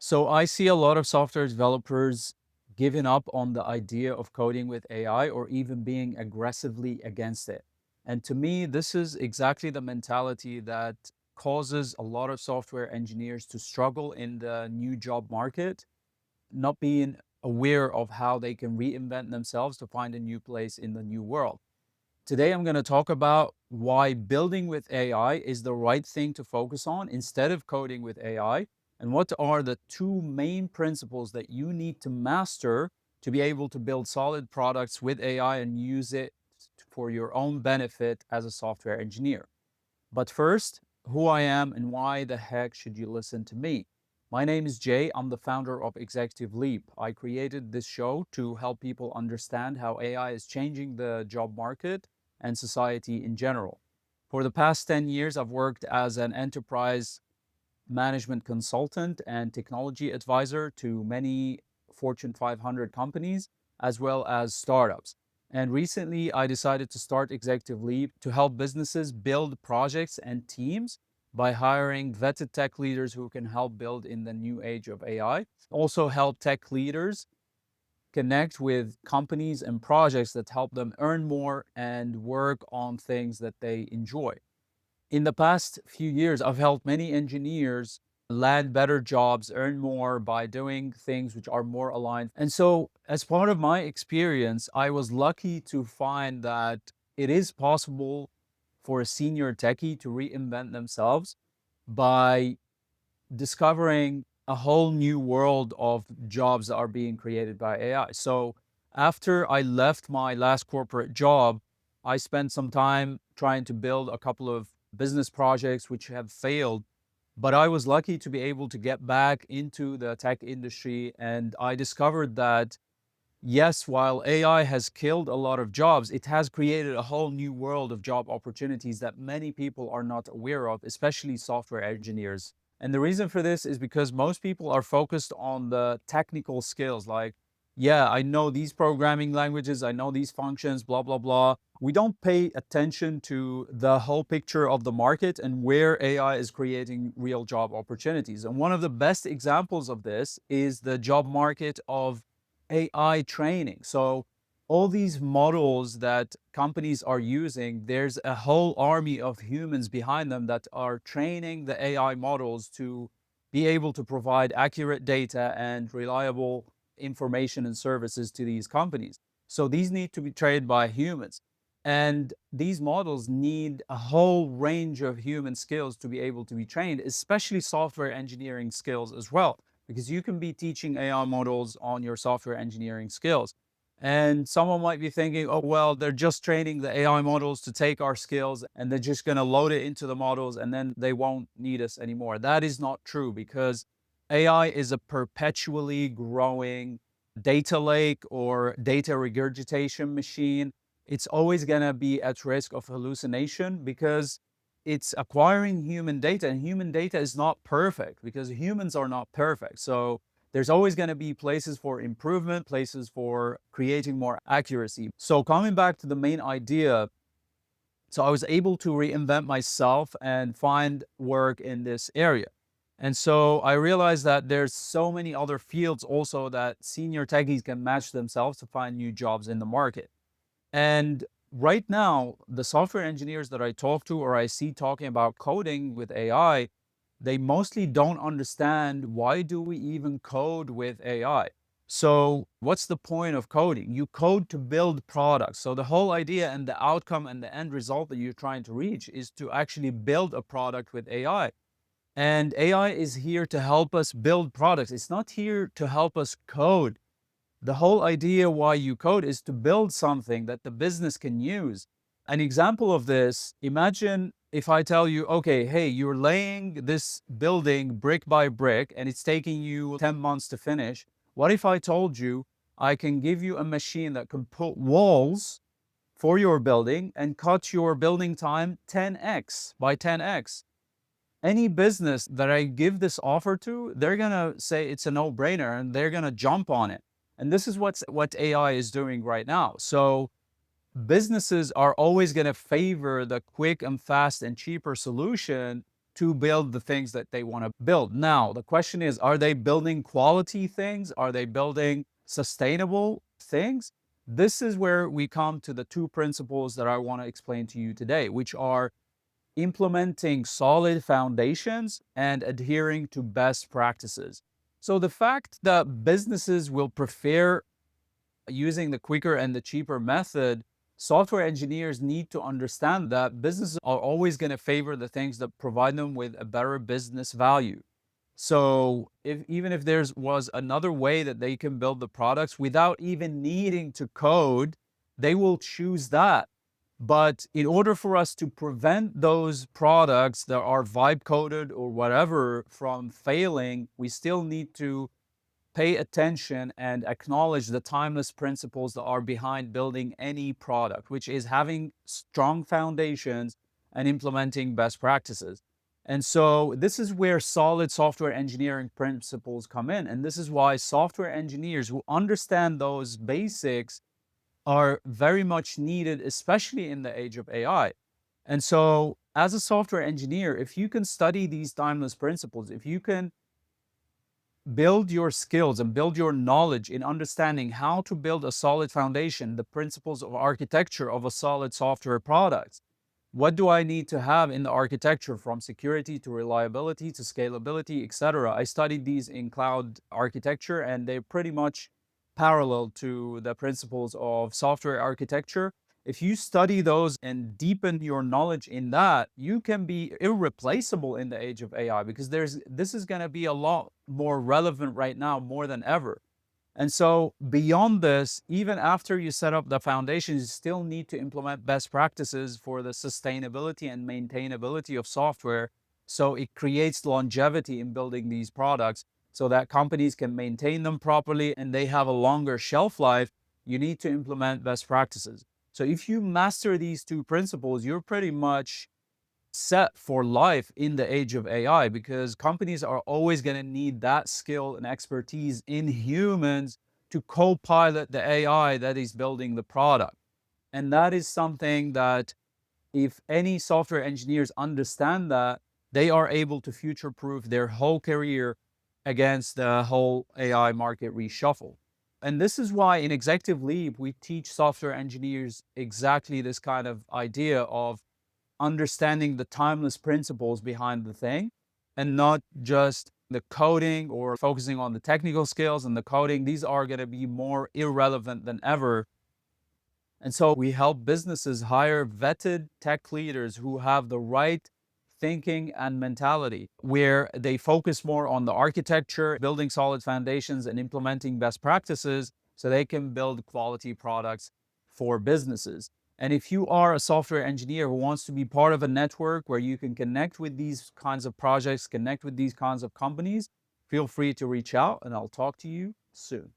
So I see a lot of software developers giving up on the idea of coding with AI or even being aggressively against it. And to me, this is exactly the mentality that causes a lot of software engineers to struggle in the new job market, not being aware of how they can reinvent themselves to find a new place in the new world. Today, I'm going to talk about why building with AI is the right thing to focus on instead of coding with AI, and what are the two main principles that you need to master to be able to build solid products with AI and use it for your own benefit as a software engineer. But first, who I am and why the heck should you listen to me? My name is Jay. I'm the founder of Executive Leap. I created this show to help people understand how AI is changing the job market and society in general. For the past 10 years, I've worked as an enterprise management consultant and technology advisor to many Fortune 500 companies, as well as startups. And recently, I decided to start Executive Leap to help businesses build projects and teams by hiring vetted tech leaders who can help build in the new age of AI. Also, help tech leaders connect with companies and projects that help them earn more and work on things that they enjoy. In the past few years, I've helped many engineers land better jobs, earn more by doing things which are more aligned. And so, as part of my experience, I was lucky to find that it is possible for a senior techie to reinvent themselves by discovering a whole new world of jobs that are being created by AI. So, after I left my last corporate job, I spent some time trying to build a couple of business projects which have failed. But I was lucky to be able to get back into the tech industry. And I discovered that, yes, while AI has killed a lot of jobs, it has created a whole new world of job opportunities that many people are not aware of, especially software engineers. And the reason for this is because most people are focused on the technical skills, like, yeah, I know these programming languages, I know these functions, blah, blah, blah. We don't pay attention to the whole picture of the market and where AI is creating real job opportunities. And one of the best examples of this is the job market of AI training. So all these models that companies are using, there's a whole army of humans behind them that are training the AI models to be able to provide accurate data and reliable information and services to these companies. So these need to be trained by humans. And these models need a whole range of human skills to be able to be trained, especially software engineering skills as well, because you can be teaching AI models on your software engineering skills. And someone might be thinking, oh, well, they're just training the AI models to take our skills and they're just going to load it into the models and then they won't need us anymore. That is not true because AI is a perpetually growing data lake or data regurgitation machine. It's always going to be at risk of hallucination because it's acquiring human data, and human data is not perfect because humans are not perfect. So there's always going to be places for improvement, places for creating more accuracy. So coming back to the main idea, so I was able to reinvent myself and find work in this area. And so I realized that there's so many other fields also that senior techies can match themselves to find new jobs in the market. And right now, the software engineers that I talk to or I see talking about coding with AI, they mostly don't understand, why do we even code with AI? So, what's the point of coding? You code to build products. So, the whole idea and the outcome and the end result that you're trying to reach is to actually build a product with AI. And AI is here to help us build products. It's not here to help us code. The whole idea why you code is to build something that the business can use. An example of this, imagine if I tell you, okay, hey, you're laying this building brick by brick and it's taking you 10 months to finish. What if I told you I can give you a machine that can put walls for your building and cut your building time 10x by 10x? Any business that I give this offer to, they're gonna say it's a no-brainer and they're gonna jump on it. And this is what AI is doing right now. So businesses are always gonna favor the quick and fast and cheaper solution to build the things that they want to build. Now, the question is, are they building quality things? Are they building sustainable things? This is where we come to the two principles that I want to explain to you today, which are implementing solid foundations and adhering to best practices. So the fact that businesses will prefer using the quicker and the cheaper method, software engineers need to understand that businesses are always going to favor the things that provide them with a better business value. So even if there was another way that they can build the products without even needing to code, they will choose that. But in order for us to prevent those products that are vibe coded or whatever from failing, we still need to pay attention and acknowledge the timeless principles that are behind building any product, which is having strong foundations and implementing best practices. And so this is where solid software engineering principles come in. And this is why software engineers who understand those basics are very much needed, especially in the age of AI. And so, as a software engineer, if you can study these timeless principles, if you can build your skills and build your knowledge in understanding how to build a solid foundation, the principles of architecture of a solid software product. What do I need to have in the architecture, from security to reliability to scalability, etc.? I studied these in cloud architecture, and they're pretty much parallel to the principles of software architecture. If you study those and deepen your knowledge in that, you can be irreplaceable in the age of AI, because this is going to be a lot more relevant right now more than ever. And so beyond this, even after you set up the foundation, you still need to implement best practices for the sustainability and maintainability of software. So it creates longevity in building these products so that companies can maintain them properly and they have a longer shelf life. You need to implement best practices. So if you master these two principles, you're pretty much set for life in the age of AI, because companies are always going to need that skill and expertise in humans to co-pilot the AI that is building the product. And that is something that, if any software engineers understand that, they are able to future-proof their whole career against the whole AI market reshuffle. And this is why in Executive Leap, we teach software engineers exactly this kind of idea of understanding the timeless principles behind the thing, and not just the coding or focusing on the technical skills and the coding. These are going to be more irrelevant than ever. And so we help businesses hire vetted tech leaders who have the right thinking and mentality, where they focus more on the architecture, building solid foundations, and implementing best practices so they can build quality products for businesses. And if you are a software engineer who wants to be part of a network where you can connect with these kinds of projects, connect with these kinds of companies, feel free to reach out, and I'll talk to you soon.